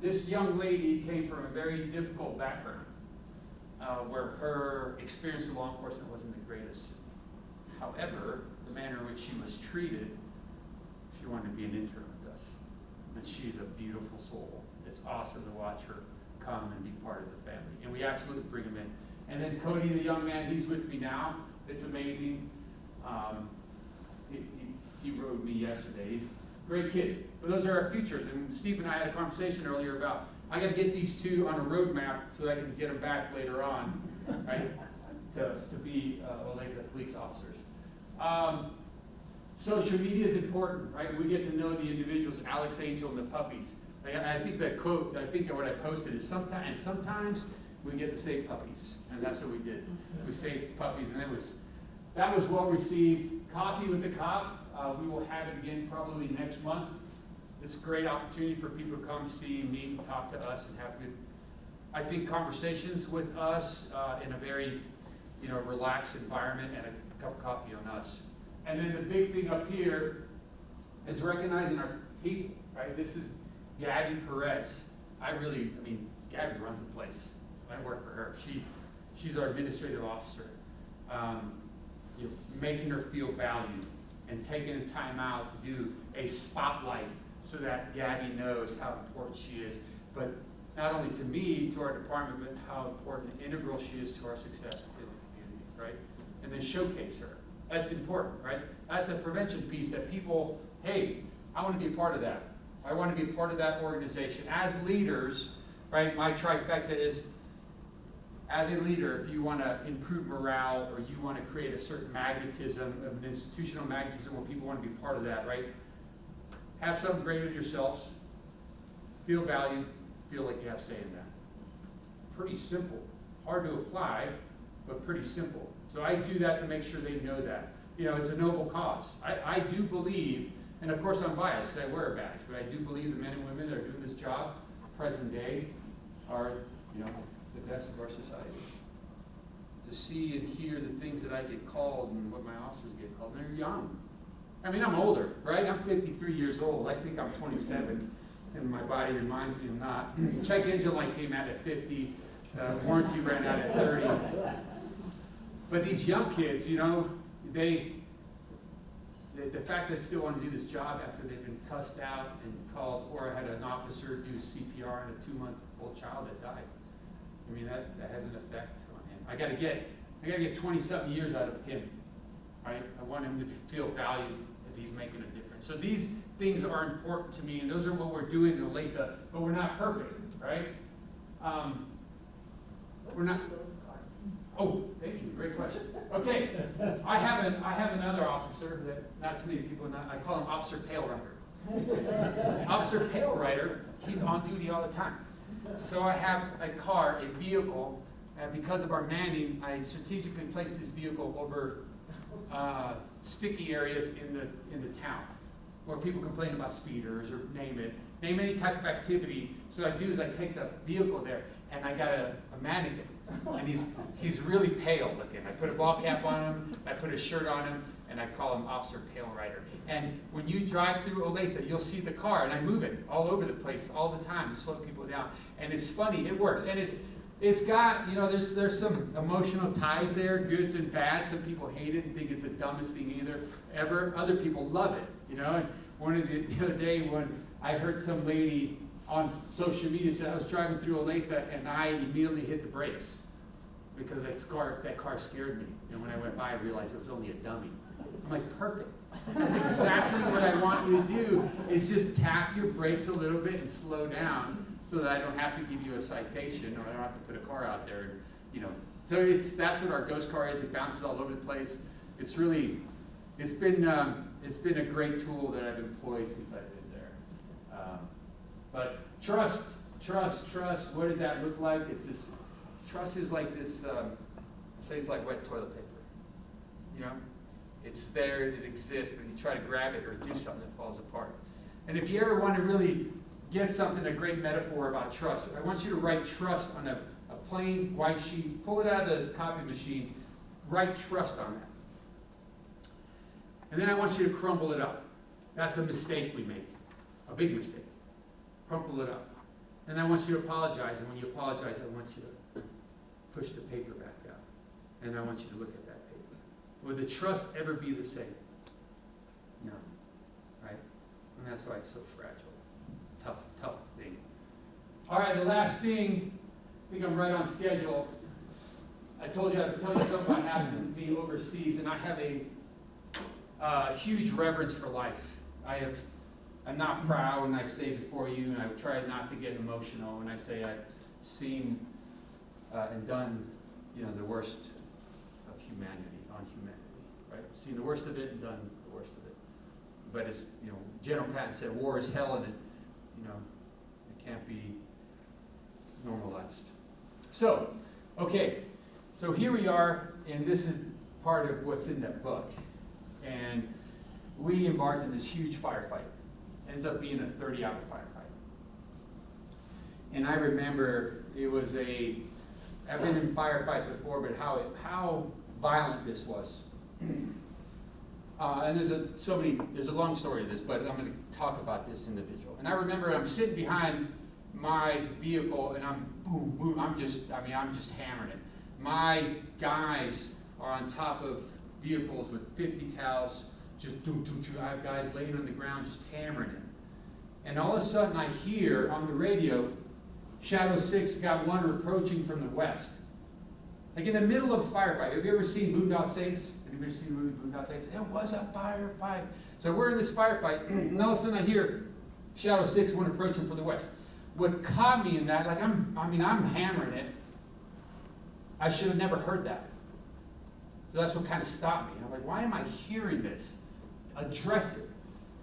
This young lady came from a very difficult background, where her experience with law enforcement wasn't the greatest. However, the manner in which she was treated, she wanted to be an intern with us. And she's a beautiful soul. It's awesome to watch her come and be part of the family. And we absolutely bring him in. And then Cody, the young man, he's with me now. It's amazing. He rode me yesterday. He's a great kid. But those are our futures. And Steve and I had a conversation earlier about, I got to get these two on a roadmap so that I can get them back later on, right, to be Olathe police officers. Social media is important, right? We get to know the individuals, Alex Angel and the puppies. I think that quote, what I posted is sometimes we get to save puppies. And that's what we did. We saved puppies, and that was well received. Coffee with the Cop, we will have it again probably next month. It's a great opportunity for people to come see, meet, and talk to us and have good, I think, conversations with us in a very, relaxed environment, and a cup of coffee on us. And then the big thing up here is recognizing our people, right? This is Gabby Perez. Gabby runs the place. I work for her. She's our administrative officer. Making her feel valued and taking the time out to do a spotlight so that Gabby knows how important she is, but not only to me, to our department, but how important and integral she is to our success within the community, right? And then showcase her. That's important, right? That's the prevention piece that people, hey, I want to be a part of that. I want to be a part of that organization. As leaders, right, my trifecta is, as a leader, if you want to improve morale or you want to create a certain magnetism, an institutional magnetism where people want to be part of that, right? Have something great in yourselves. Feel valued. Feel like you have say in that. Pretty simple. Hard to apply, but pretty simple. So I do that to make sure they know that. It's a noble cause. I do believe, and of course I'm biased, I wear a badge, but I do believe the men and women that are doing this job, present day, are, the best of our society. To see and hear the things that I get called and what my officers get called, they're young. I'm older, right? I'm 53 years old. I think I'm 27, and my body reminds me I'm not. Check engine light came out at 50. Warranty ran out at 30. But these young kids, the fact that they still want to do this job after they've been cussed out and called, or I had an officer do CPR on a 2-month-old child that died. That has an effect on him. I gotta get 20-something years out of him, right? I want him to feel valued, that he's making a difference. So these things are important to me, and those are what we're doing in Olathe, but we're not perfect, right? We're not. Oh, thank you. Great question. Okay, I have another officer that not too many people know. I call him Officer Pale Rider. Officer Pale Rider, he's on duty all the time. So I have a car, a vehicle, and because of our manning, I strategically placed this vehicle over sticky areas in the town where people complain about speeders or name any type of activity. So what I do is I take the vehicle there, and I got a And he's really pale looking. I put a ball cap on him, I put a shirt on him, and I call him Officer Pale Rider. And when you drive through Olathe, you'll see the car, and I move it all over the place all the time to slow people down. And it's funny, it works. And it's got, you know, there's some emotional ties there, goods and bads. Some people hate it and think it's the dumbest thing ever. Other people love it, you know. And the other day when I heard some lady on social media said I was driving through Olathe and I immediately hit the brakes because that car scared me. And when I went by, I realized it was only a dummy. I'm like, perfect. That's exactly what I want you to do, is just tap your brakes a little bit and slow down so that I don't have to give you a citation or I don't have to put a car out there. And, you know, so that's what our ghost car is. It bounces all over the place. It's been a great tool that I've employed since I've been there. But trust, what does that look like? Trust is like this, say it's like wet toilet paper, you know? It's there, it exists, but you try to grab it or do something that falls apart. And if you ever want to really get something, a great metaphor about trust, I want you to write trust on a plain white sheet, pull it out of the copy machine, write trust on that. And then I want you to crumble it up. That's a mistake we make, a big mistake. Crumple it up. And I want you to apologize, and when you apologize, I want you to push the paper back out. And I want you to look at that paper. Will the trust ever be the same? No. Right? And that's why it's so fragile. Tough thing. All right, the last thing, I think I'm right on schedule. I told you I was telling you something about having to be overseas, and I have a huge reverence for life. I'm not proud when I say before you, and I try not to get emotional when I say I've seen and done, you know, the worst of humanity, right? Seen the worst of it and done the worst of it. But as, you know, General Patton said, war is hell, and it can't be normalized. So, okay, so here we are, and this is part of what's in that book. And we embarked on this huge firefight. Ends up being a 30-hour firefight. And I remember it was I've been in firefights before, but how violent this was. And there's a long story to this, but I'm going to talk about this individual. And I remember I'm sitting behind my vehicle, and I'm boom, boom. I'm just hammering it. My guys are on top of vehicles with 50 cals, just do. I have guys laying on the ground, just hammering it. And all of a sudden, I hear on the radio, Shadow 6 got one approaching from the west. Like in the middle of a firefight. Have you ever seen Boondock Saints? Anybody seen the movie Boondock Saints? It was a firefight. So we're in this firefight, and all of a sudden I hear Shadow 6, one approaching from the west. What caught me in that, like I'm hammering it. I should have never heard that. So that's what kind of stopped me. I'm like, why am I hearing this? Address it.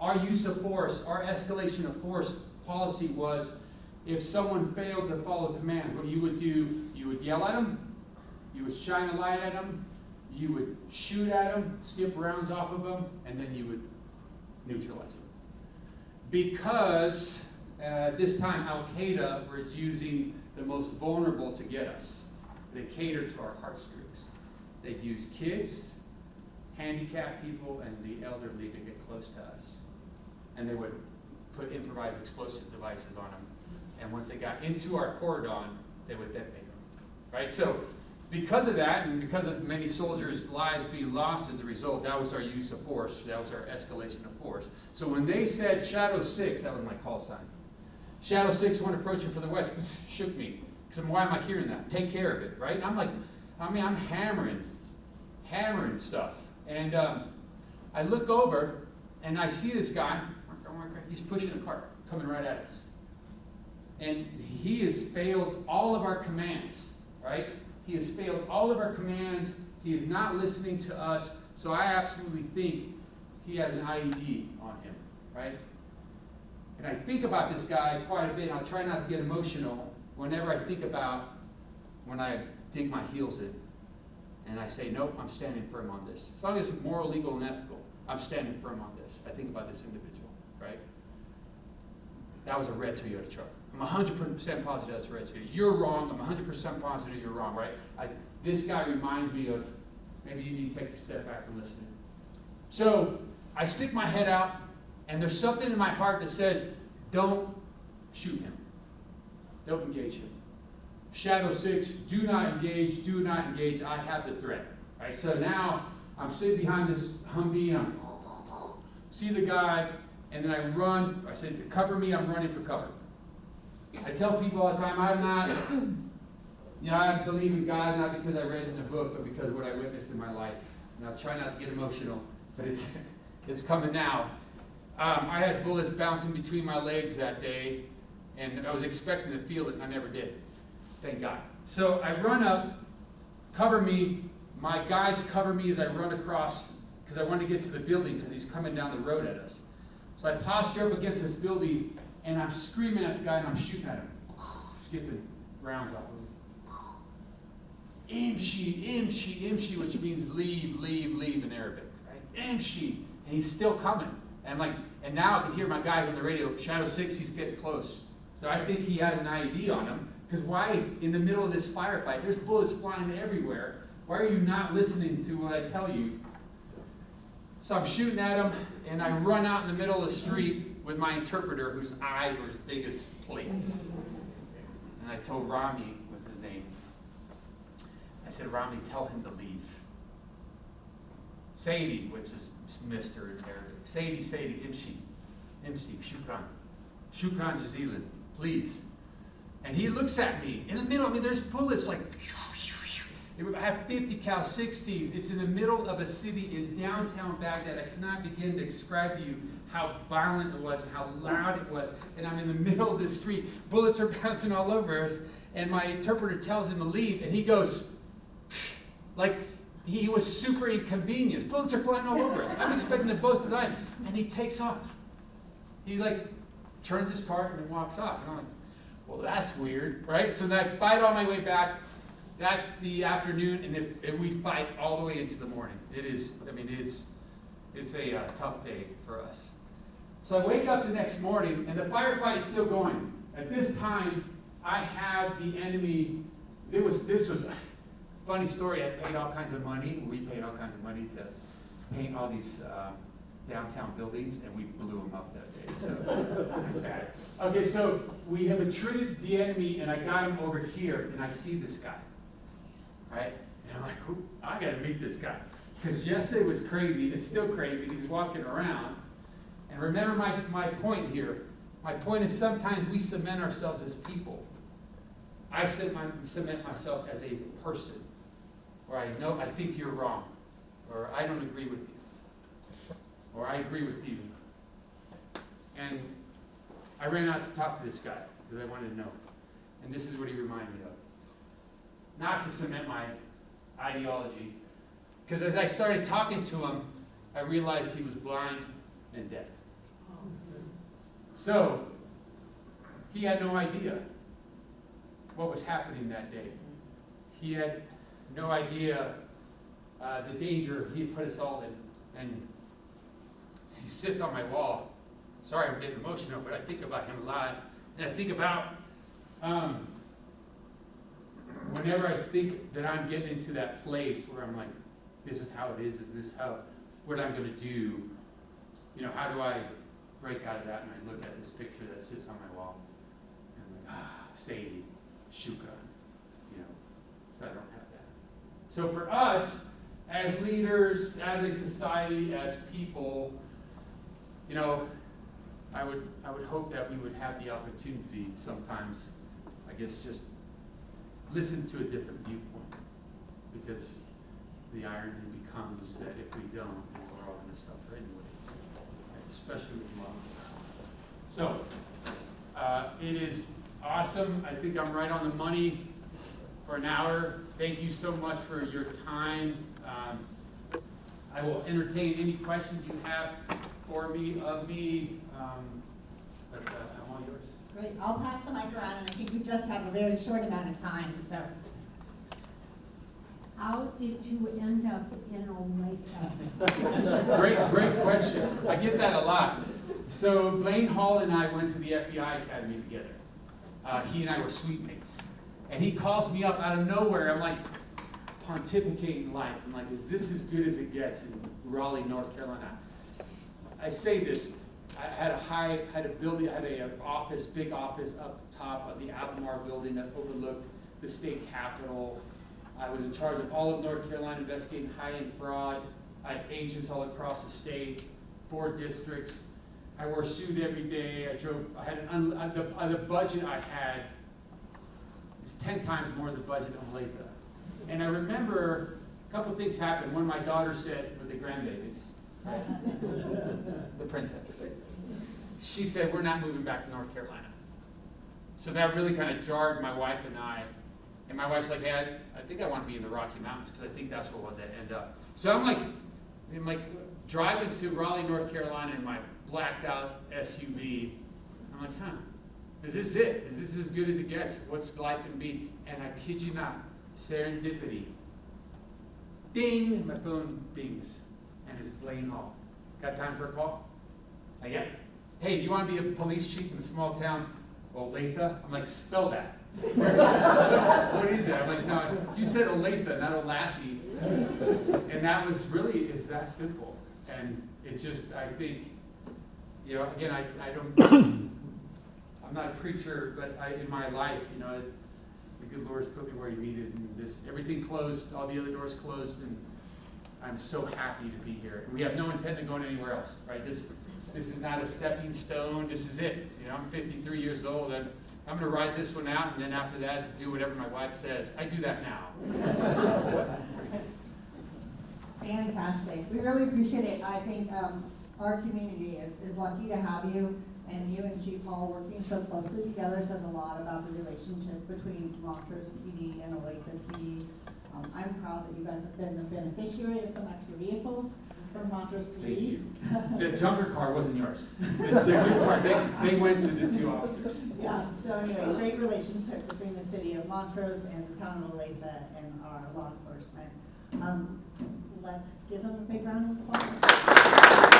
Our use of force, our escalation of force policy was, if someone failed to follow commands, what you would do, you would yell at them, you would shine a light at them, you would shoot at them, skip rounds off of them, and then you would neutralize them. Because this time Al-Qaeda was using the most vulnerable to get us. They catered to our heartstrings. They'd use kids, handicapped people, and the elderly to get close to us. And they would put improvised explosive devices on them. And once they got into our cordon, they would detonate them. Right? So because of that, and because of many soldiers' lives being lost as a result, that was our use of force. That was our escalation of force. So when they said Shadow 6, that was my call sign. Shadow 6, one approaching from the west, shook me. Because why am I hearing that? Take care of it, right? And I'm hammering stuff. And I look over, and I see this guy. He's pushing a cart, coming right at us. And he has failed all of our commands, right? He has failed all of our commands. He is not listening to us. So I absolutely think he has an IED on him, right? And I think about this guy quite a bit, and I'll try not to get emotional whenever I think about when I dig my heels in. And I say, nope, I'm standing firm on this. As long as it's moral, legal, and ethical, I'm standing firm on this. I think about this individual, right? that was a red Toyota truck. I'm 100% positive that's a red Toyota. You're wrong. I'm 100% positive you're wrong, right? This guy reminds me of, maybe you need to take a step back and listen. So I stick my head out, and there's something in my heart that says, don't shoot him. Don't engage him. Shadow 6, do not engage, do not engage. I have the threat. Right? So now I'm sitting behind this Humvee, and I see the guy, and then I run. I said, cover me, I'm running for cover. I tell people all the time, I'm not, I believe in God, not because I read it in a book, but because of what I witnessed in my life. And I'll try not to get emotional, but it's coming now. I had bullets bouncing between my legs that day, and I was expecting to feel it, and I never did. Thank God. So I run up, cover me. My guys cover me as I run across, because I want to get to the building, because he's coming down the road at us. So I posture up against this building, and I'm screaming at the guy, and I'm shooting at him, skipping rounds off of him. Imshi, imshi, imshi, which means leave, leave, leave in Arabic. Right? Imshi, and he's still coming. And I'm like, and now I can hear my guys on the radio, Shadow 6, he's getting close. So I think he has an IED on him, because why, in the middle of this firefight, there's bullets flying everywhere. Why are you not listening to what I tell you? So I'm shooting at him, and I run out in the middle of the street with my interpreter, whose eyes were as big as plates. And I told Rami, was his name, I said, Rami, tell him to leave. Saidi, which is Mr. in Arabic. Saidi, imshi, shukran. Shukran jazilan, please. And he looks at me in the middle. I mean, there's bullets like, I have 50 cal 60s. It's in the middle of a city in downtown Baghdad. I cannot begin to describe to you how violent it was and how loud it was. And I'm in the middle of the street. Bullets are bouncing all over us. And my interpreter tells him to leave. And he goes, like he was super inconvenienced. Bullets are flying all over us. I'm expecting the bullets to die. And he takes off. He like turns his car and walks off. And I'm like, well, that's weird, right? So then I fight on my way back. That's the afternoon, and we fight all the way into the morning. It's a tough day for us. So I wake up the next morning, and the firefight is still going. At this time, I have the enemy. This was a funny story. I paid all kinds of money. We paid all kinds of money to paint all these downtown buildings, and we blew them up that day. So it was bad. Okay, so we have attributed the enemy, and I got him over here, and I see this guy. Right? And I'm like, I got to meet this guy. Because yesterday was crazy. It's still crazy. He's walking around. And remember my point here. My point is sometimes we cement ourselves as people. I cement myself as a person. Or I think you're wrong. Or I don't agree with you. Or I agree with you. And I ran out to talk to this guy because I wanted to know. And this is what he reminded me of. Not to cement my ideology, because as I started talking to him, I realized he was blind and deaf. So, he had no idea what was happening that day. He had no idea the danger he had put us all in. And he sits on my wall. Sorry, I'm getting emotional, but I think about him a lot. And I think about whenever I think that I'm getting into that place where I'm like, this is how it is this what I'm going to do? How do I break out of that? And I look at this picture that sits on my wall. And I'm like, Sadie, Shuka. So I don't have that. So for us, as leaders, as a society, as people, I would hope that we would have the opportunity sometimes, I guess, just listen to a different viewpoint, because the irony becomes that if we don't, we're all going to suffer anyway, right? Especially with love. So, it is awesome. I think I'm right on the money for an hour. Thank you so much for your time. I will entertain any questions you have for me, of me, but I'm all yours. Great, I'll pass the mic around, and I think we just have a very short amount of time, so. How did you end up in Olathe? Great question. I get that a lot. So Blaine Hall and I went to the FBI Academy together. He and I were suite mates. And he calls me up out of nowhere. I'm like pontificating life. I'm like, is this as good as it gets in Raleigh, North Carolina? I say this, I had a building, I had a big office up top of the Albemarle building that overlooked the state capitol. I was in charge of all of North Carolina investigating high-end fraud. I had agents all across the state, 4 districts. I wore a suit every day. The budget I had is 10 times more than the budget of Olathe. And I remember a couple of things happened. One, my daughter said, with the grandbabies, right? The princess. She said, we're not moving back to North Carolina. So that really kind of jarred my wife and I. And my wife's like, hey, I think I want to be in the Rocky Mountains because I think that's where we'll end up. So I'm like driving to Raleigh, North Carolina in my blacked out SUV. I'm like, is this it? Is this as good as it gets? What's life going to be? And I kid you not, serendipity. Ding! My phone dings. And it's Blaine Hall. Got time for a call? Yeah. Hey, do you want to be a police chief in a small town, Olathe? I'm like, spell that. What is that? I'm like, no, you said Olathe, not Olathe. And that was really, it's that simple. And it just, I think, again, I don't, I'm not a preacher, but in my life, the good Lord's put me where He needed. And everything closed, all the other doors closed, and I'm so happy to be here. And we have no intent of going anywhere else, right? This is not a stepping stone. This is it. I'm 53 years old. I'm going to ride this one out, and then after that, do whatever my wife says. I do that now. Fantastic. We really appreciate it. I think our community is lucky to have you, and you and Chief Hall working so closely together says a lot about the relationship between Montrose PD and Olathe PD. I'm proud that you guys have been the beneficiary of some extra vehicles from Montrose PD. Thank you. The junker car wasn't yours. The good car, they went to the 2 officers. Yeah, so anyway, great relationship between the city of Montrose and the town of Olathe and our law enforcement. Let's give them a big round of applause.